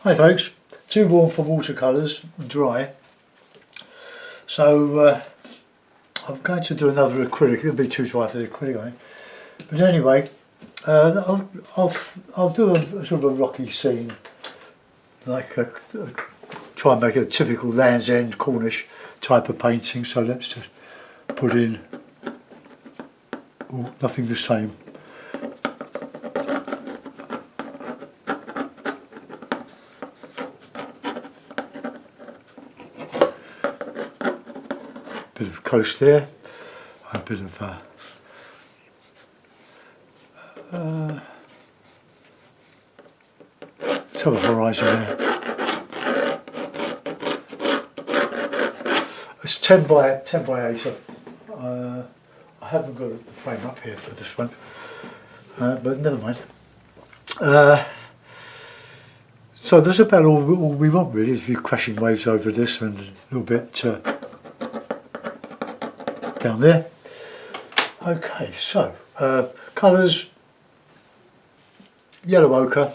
Hi folks, too warm for watercolours, dry, so I'm going to do another acrylic. It'll be too dry for the acrylic, I think. But anyway, I'll do a sort of a rocky scene, like try and make a typical Land's End Cornish type of painting. So let's just put in nothing the same. Bit of coast there, a bit of some of the horizon there. It's 10 by 8. I haven't got the frame up here for this one, but never mind. So that's about all we want really. A few crashing waves over this and a little bit down there. Okay, so colours: yellow ochre,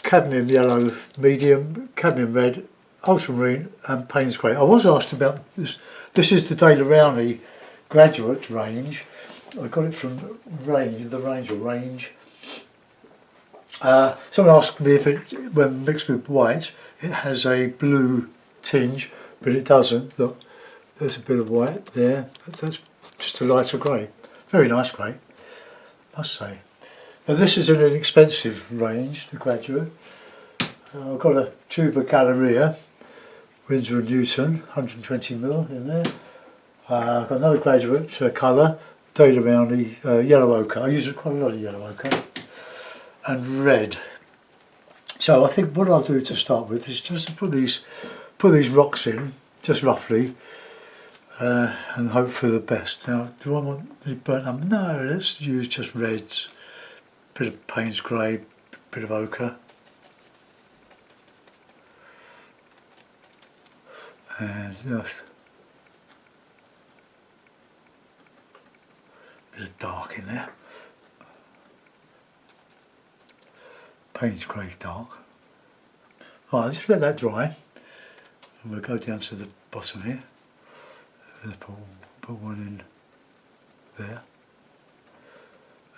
cadmium yellow medium, cadmium red, ultramarine and Payne's grey. I was asked about this. This is the De La Rowney graduate range. I got it from range. Someone asked me if it, when mixed with white, it has a blue tinge, but it doesn't. Look, there's a bit of white there. That's just a lighter grey. Very nice grey, must say. Now this is an inexpensive range, the graduate. I've got a Tuber Galleria, Winsor & Newton, 120mm in there. I've got another graduate colour, De La Rowney yellow ochre. I use quite a lot of yellow ochre. And red. So I think what I'll do to start with is just to put these rocks in, just roughly, and hope for the best. Now, do I want the burnt umber? No, let's use just reds, bit of Payne's grey, bit of ochre, and just a bit of dark in there. Payne's grey dark. Alright, let's let that dry. And we'll go down to the bottom here. Let's put one in there.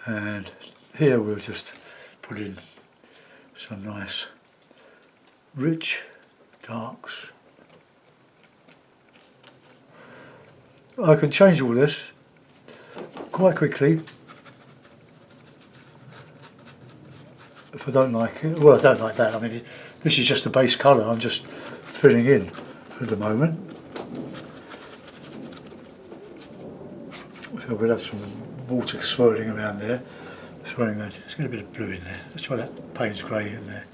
And here we'll just put in some nice rich darks. I can change all this quite quickly. If I don't like it, well, I don't like that. I mean, this is just a base colour. I'm just filling in at the moment. So we'll have some water swirling around there. Swirling around. Let's get a bit of blue in there. Let's try that Payne's grey in there.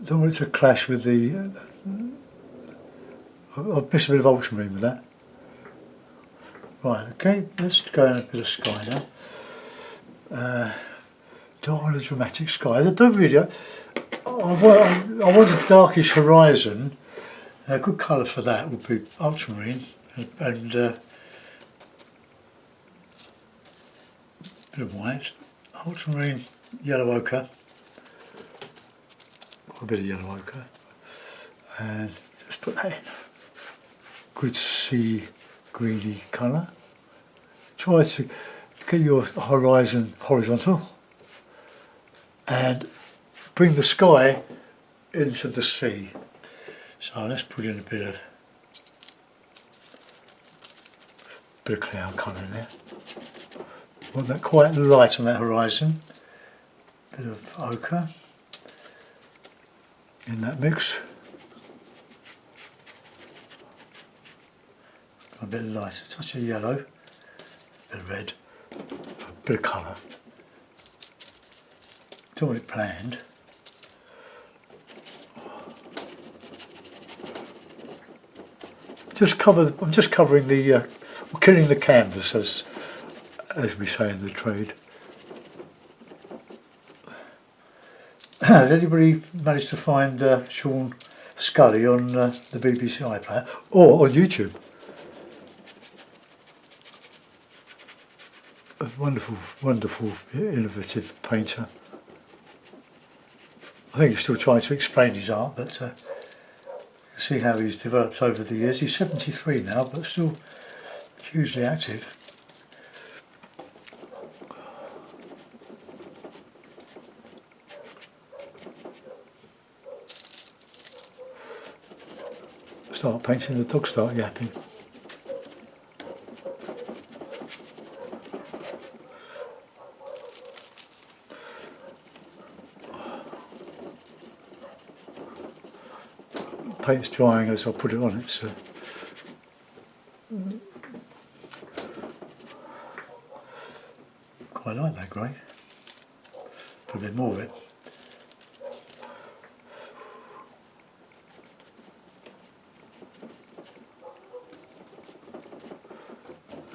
Don't want it to clash with the. I've missed a bit of ultramarine with that. Right, okay, let's go in a bit of sky now. Don't want a dramatic sky. I don't really. I want a darkish horizon. A good colour for that would be ultramarine and bit of white. Ultramarine, yellow ochre. A bit of yellow ochre. And just put that in. Good sea greeny colour. Try to get your horizon horizontal and bring the sky into the sea. So let's put in a bit of cloud colour in there. Want that quite light on that horizon. Bit of ochre in that mix. A bit lighter, a touch of yellow, a bit of red, a bit of colour. Don't want it planned. I'm just covering the, killing the canvas, as we say in the trade. Has anybody managed to find Sean Scully on the BBC iPlayer or on YouTube? a wonderful, wonderful, innovative painter. I think he's still trying to explain his art, but see how he's developed over the years. He's 73 now, but still hugely active. Start painting, the dogs start yapping. Paint's drying as I put it on it, so quite like that grey. Put a bit more of it.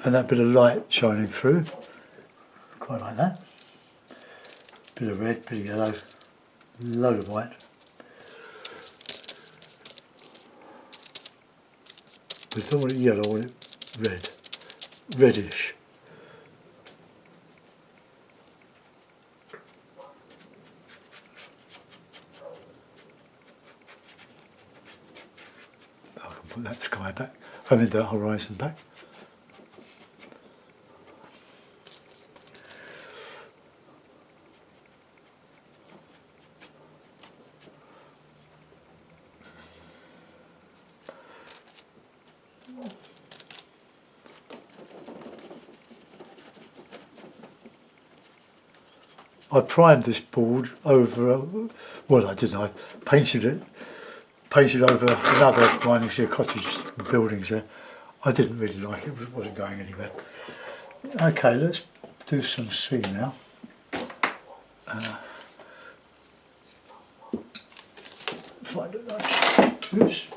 And that bit of light shining through, quite like that. Bit of red, bit of yellow, load of white. I don't want it yellow, I want it red, reddish. I can put that sky back, I mean the horizon back. I primed this board over, well I didn't, I painted over another one, you see a cottage buildings there. I didn't really like it, it wasn't going anywhere. Okay, let's do some sea now. Find it nice. Oops.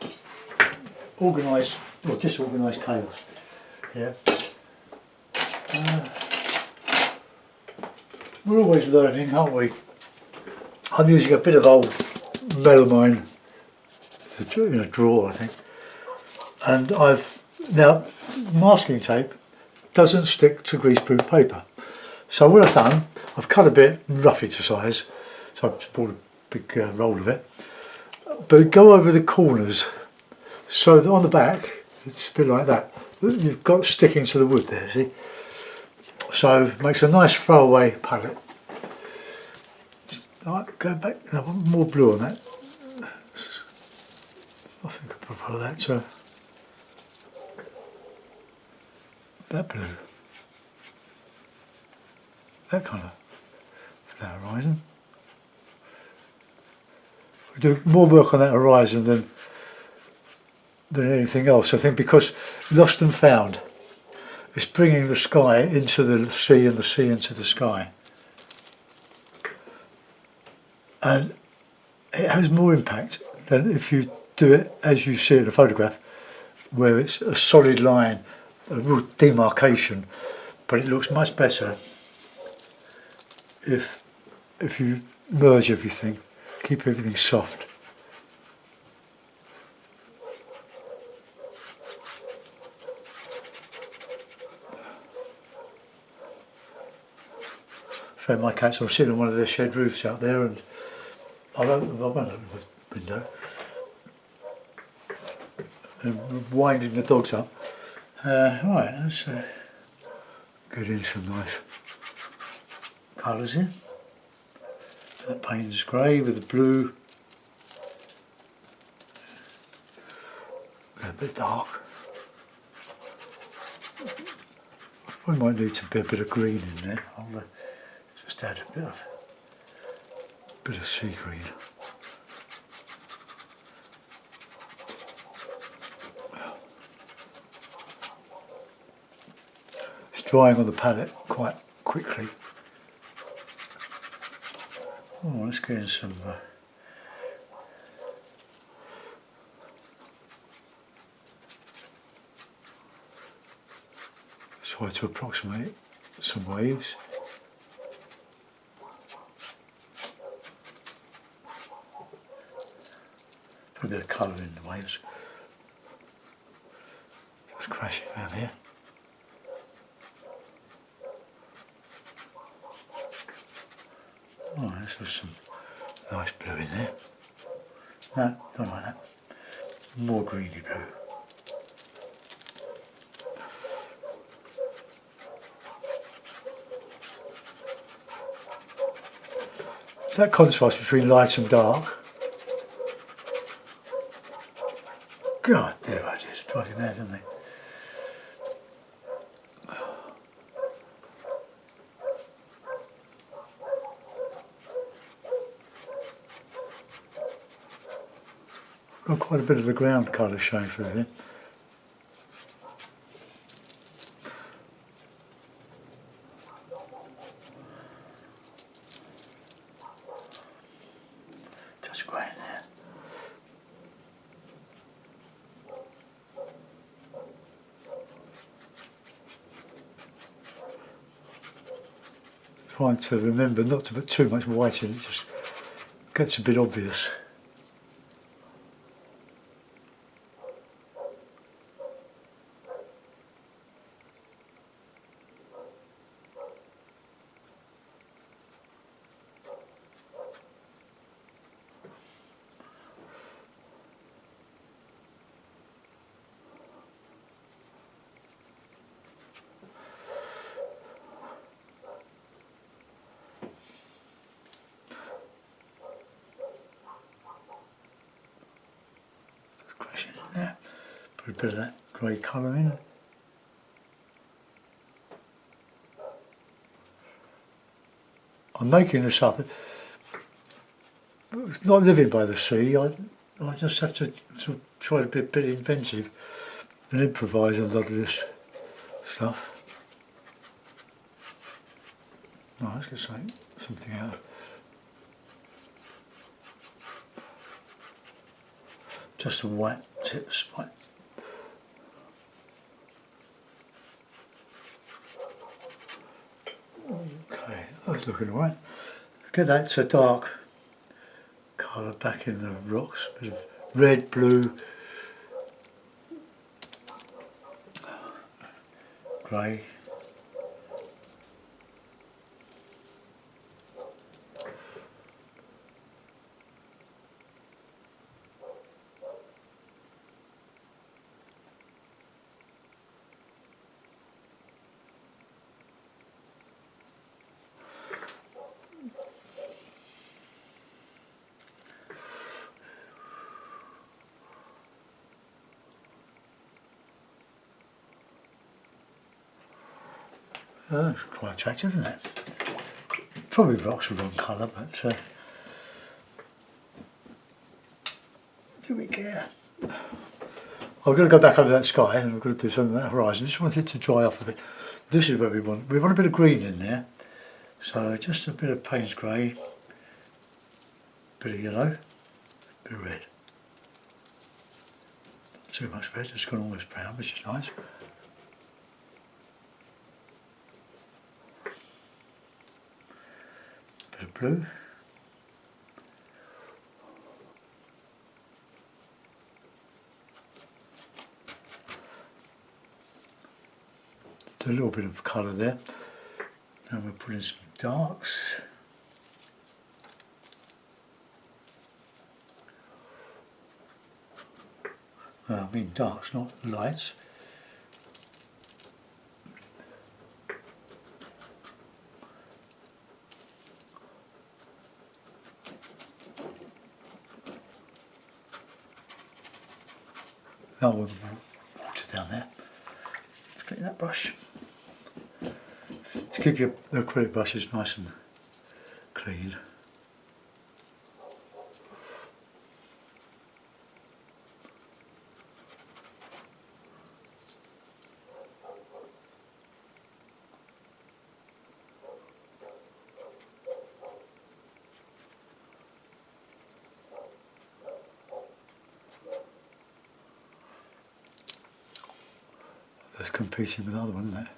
Organised, or disorganised chaos here. We're always learning, aren't we? I'm using a bit of old melamine in a drawer, I think. And now, masking tape doesn't stick to greaseproof paper. So what I've done, I've cut a bit, roughly to size, so I've bought a big roll of it. But go over the corners, so that on the back, it's a bit like that. You've got sticking to the wood there, see? So it makes a nice throwaway palette. Alright, go back, I want more blue on that. I think I prefer that, so that blue. That colour for that horizon. We do more work on that horizon than anything else, I think, because Lost and Found, it's bringing the sky into the sea and the sea into the sky. And it has more impact than if you do it as you see it in a photograph, where it's a solid line, a real demarcation, but it looks much better if you merge everything, keep everything soft. So my cats are sitting on one of their shed roofs out there, and I won't open the window and winding the dogs up. Right, let's get in some nice colours in. That Payne's grey with the blue, a bit dark. We might need to be a bit of green in there. I'll just add a bit of sea green. It's drying on the palette quite quickly. Oh, let's get in some try to approximate some waves. Put a bit of colour in the waves. Just crashing down here. Oh, there's some nice blue in there. No, don't like that. More greeny blue. It's that contrast between light and dark. God, dear ideas, drive you mad, don't they? Got quite a bit of the ground colour showing through there. Touch grey in there. Trying to remember not to put too much white in, it just gets a bit obvious. Crashing in there. Put a bit of that grey colour in. I'm making this up. It's not living by the sea. I just have to try to be a bit inventive and improvise a lot of this stuff. No, let's get something out. Just some white tips, white. Okay, that's looking alright. Get that to dark colour back in the rocks, bit of red, blue, grey. Oh, it's quite attractive, isn't it? Probably rocks are wrong colour, but do we care? I'm going to go back over that sky and I'm going to do something with that horizon. Just want it to dry off a bit. This is where we want a bit of green in there. So just a bit of Payne's grey, bit of yellow, bit of red. Not too much red, it's gone almost brown, which is nice. Bit of blue. A little bit of colour there. Now we'll put in some darks. I mean darks, not lights. Now we'll water down there. Let's clean that brush. To keep your acrylic brushes nice and clean. That's competing with the other one, isn't it?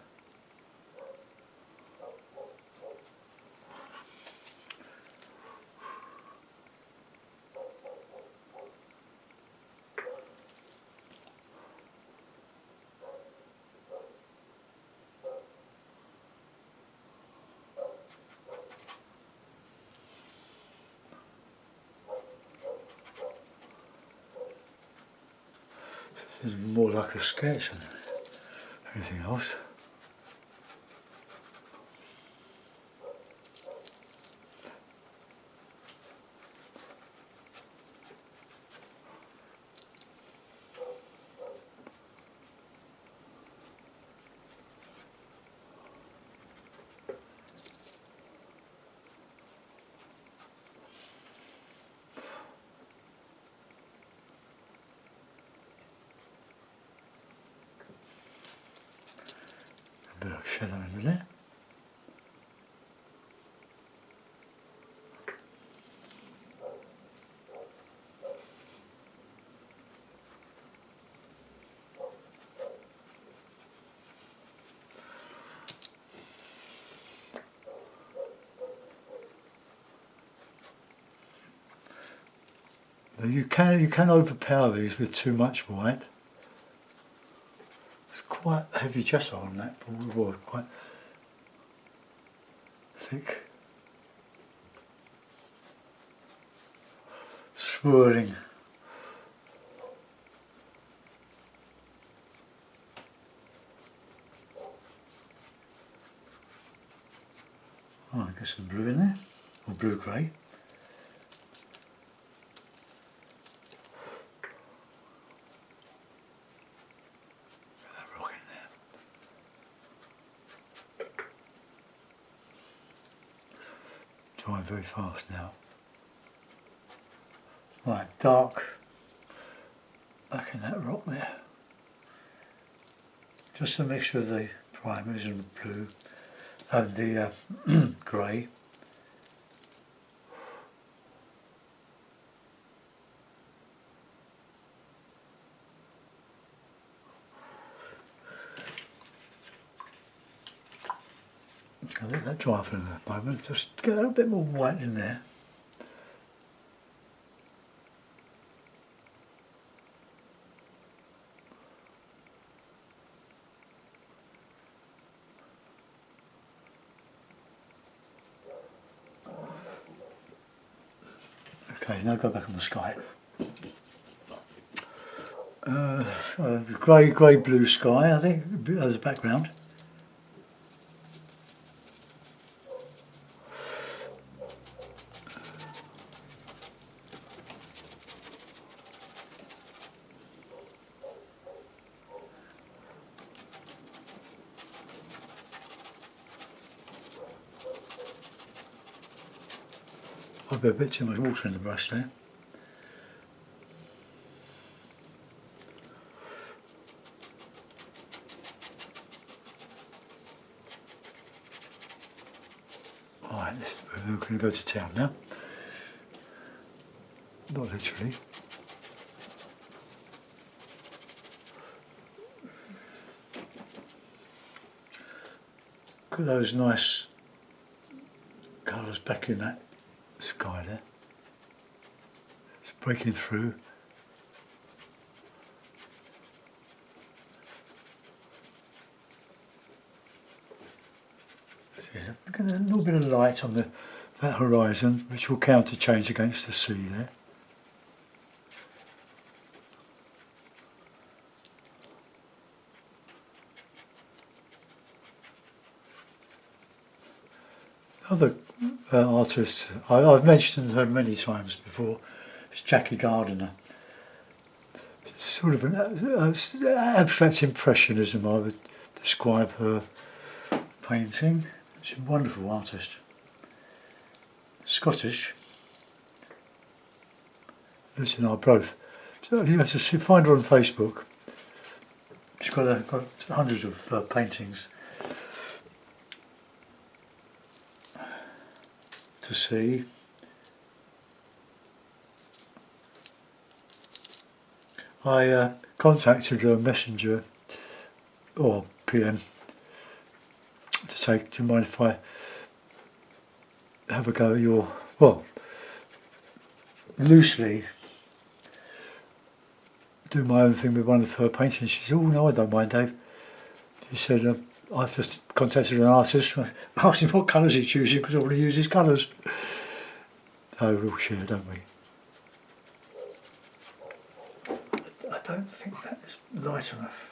This is more like a sketch than anything else. A bit of shadow in there. Now you can overpower these with too much white. It's quite heavy gesso on that, but quite thick, swirling. Oh, I get some blue in there, or blue-grey. That rock in there. Drying very fast now. Right, dark back in that rock there. Just a mixture of the primers and the blue and the grey. I'll let that dry for a moment, just get a little bit more white in there. Okay, now go back on the sky. Grey blue sky, I think, as a background. I've got a bit too much water in the brush there. Alright, we're going to go to town now. Not literally. Look at those nice colours back in that sky there. It's breaking through. Look at a little bit of light on that horizon, which will counter-change against the sea there. Other artists, I've mentioned her many times before, is Jackie Gardiner. It's sort of an abstract impressionism, I would describe her painting. She's a wonderful artist. Scottish. Liz and I both. So you have to find her on Facebook. She's got hundreds of paintings to see. I contacted her messenger or PM to say, do you mind if I have a go at your, well, loosely do my own thing with one of her paintings. She said, oh no, I don't mind, Dave. She said, I've just contacted an artist. I asked him what colours he's choosing because I want to use his colours. So we all share, don't we? I don't think that's light enough.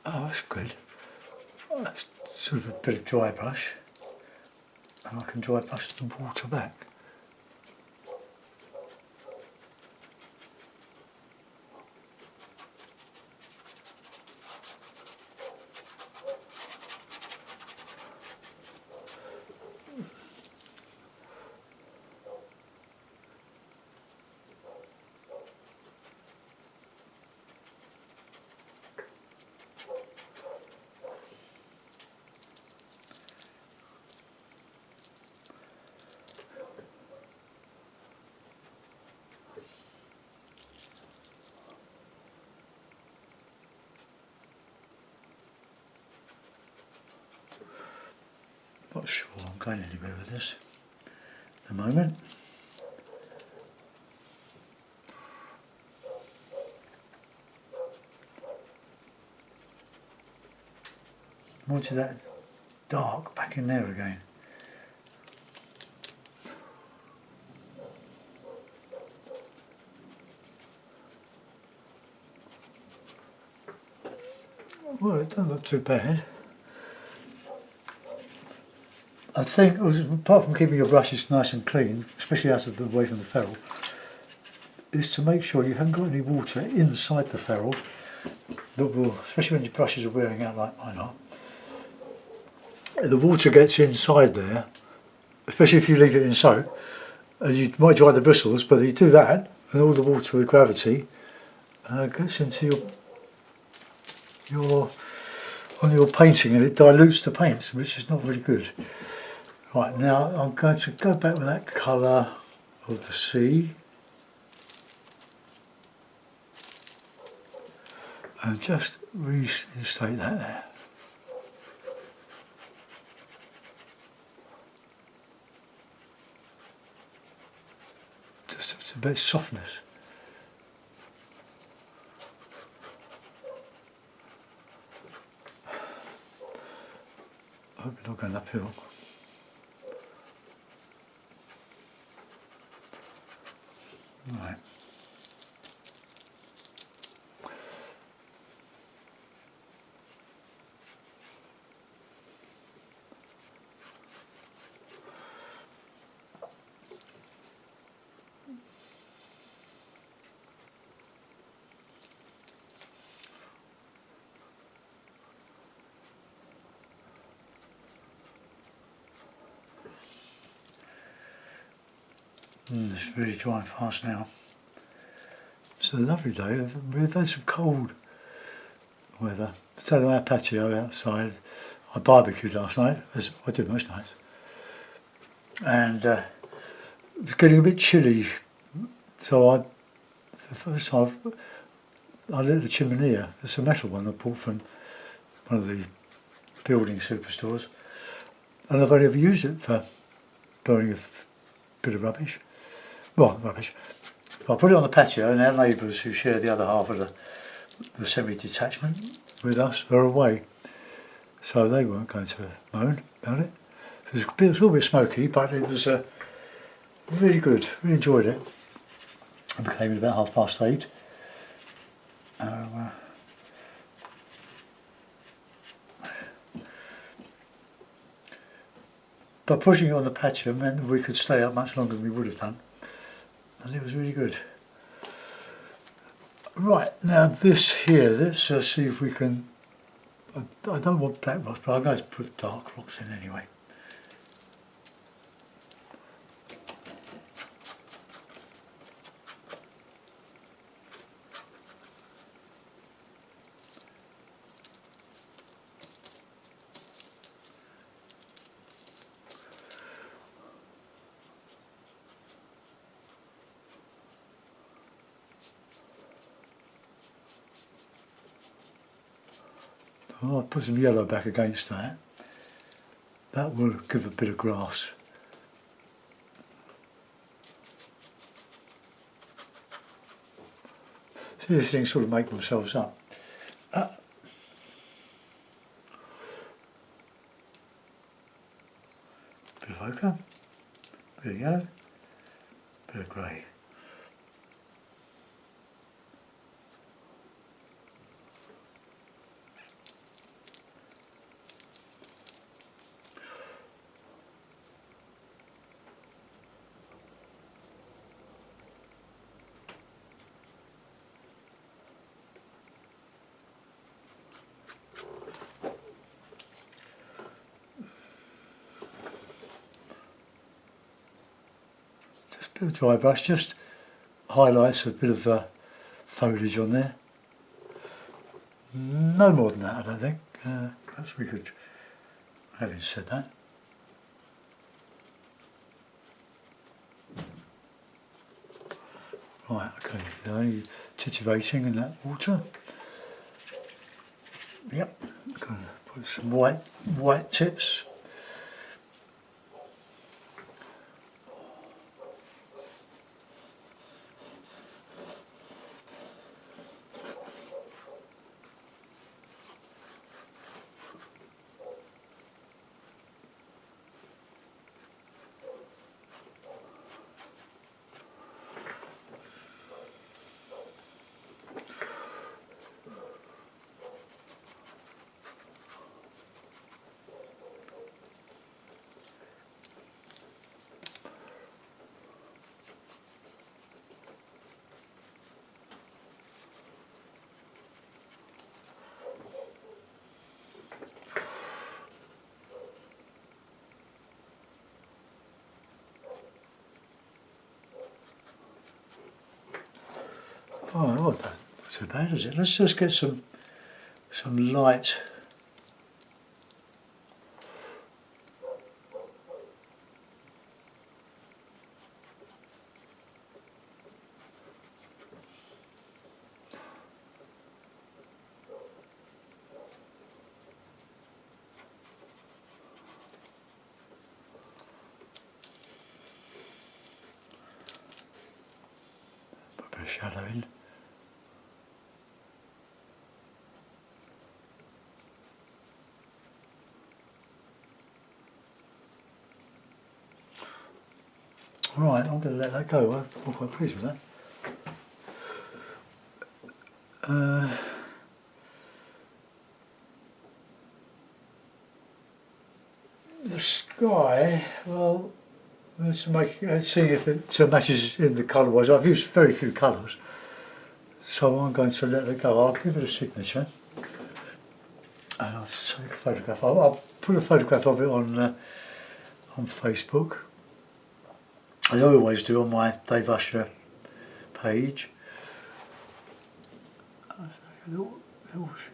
Oh, that's good. That's sort of a bit of dry brush, and I can dry brush the water back. Not sure I'm going anywhere with this at the moment. More to that dark back in there again. Well, it doesn't look too bad. I think, apart from keeping your brushes nice and clean, especially out of the way from the ferrule, is to make sure you haven't got any water inside the ferrule that will, especially when your brushes are wearing out like mine are. The water gets inside there, especially if you leave it in soak, and you might dry the bristles, but you do that, and all the water with gravity gets into on your painting, and it dilutes the paints, which is not very good. Right, now I'm going to go back with that colour of the sea and just reinstate that there. Just a bit of softness. I hope it's not going uphill. Right. It's really drying fast now. It's a lovely day. We've had some cold weather. Sat on our patio outside. I barbecued last night, as I do most nights. And it was getting a bit chilly. So for the first time, I lit the chimney. It's a metal one I bought from one of the building superstores. And I've only ever used it for burning a bit of rubbish. Well, rubbish. I put it on the patio, and our neighbours who share the other half of the semi-detachment with us are away. So they weren't going to moan about it. So it was a little bit smoky, but it was really good. Really enjoyed it. I became at about 8:30. But pushing it on the patio meant that we could stay up much longer than we would have done. And it was really good. Right, now this here, let's see if we can, I don't want black rocks, but I'm going to put dark rocks in anyway. I'll put some yellow back against that. That will give a bit of grass. See, these things sort of make themselves up. bit of yellow, bit of grey. Bit of dry brush, just highlights a bit of foliage on there. No more than that, I don't think. Perhaps we could, having said that. Right, okay, they're only titivating in that water. Yep, going to put some white tips. Oh, well, that's not too bad, is it? Let's just get some light. Put a bit of shadow in. Right, I'm going to let that go. I'm quite pleased with that. The sky, well, let's see if it matches in the colour-wise. I've used very few colours, so I'm going to let it go. I'll give it a signature, and I'll take a photograph. I'll put a photograph of it on Facebook. I always do on my Dave Usher page. Little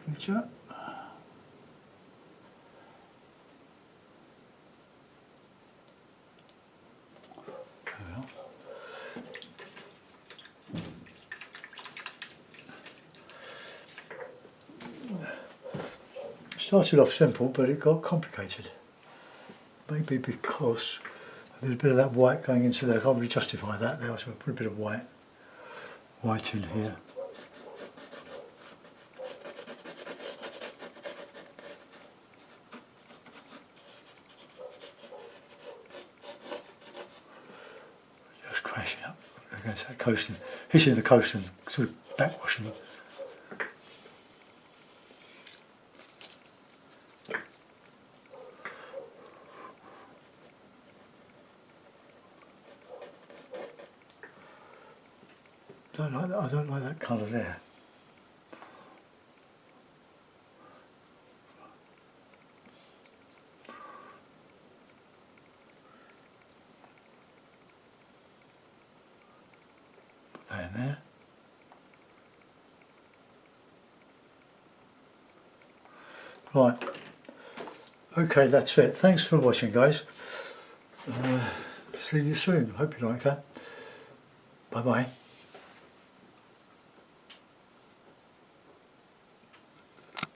signature. Started off simple, but it got complicated. Maybe because there's a bit of that white going into there. I can't really justify that there, so I put a bit of white in here. Just crashing up against that coast and hitting the coast and sort of backwashing. I don't like that colour there. Put that in there. Right. Okay, that's it. Thanks for watching, guys. See you soon. Hope you like that. Bye-bye.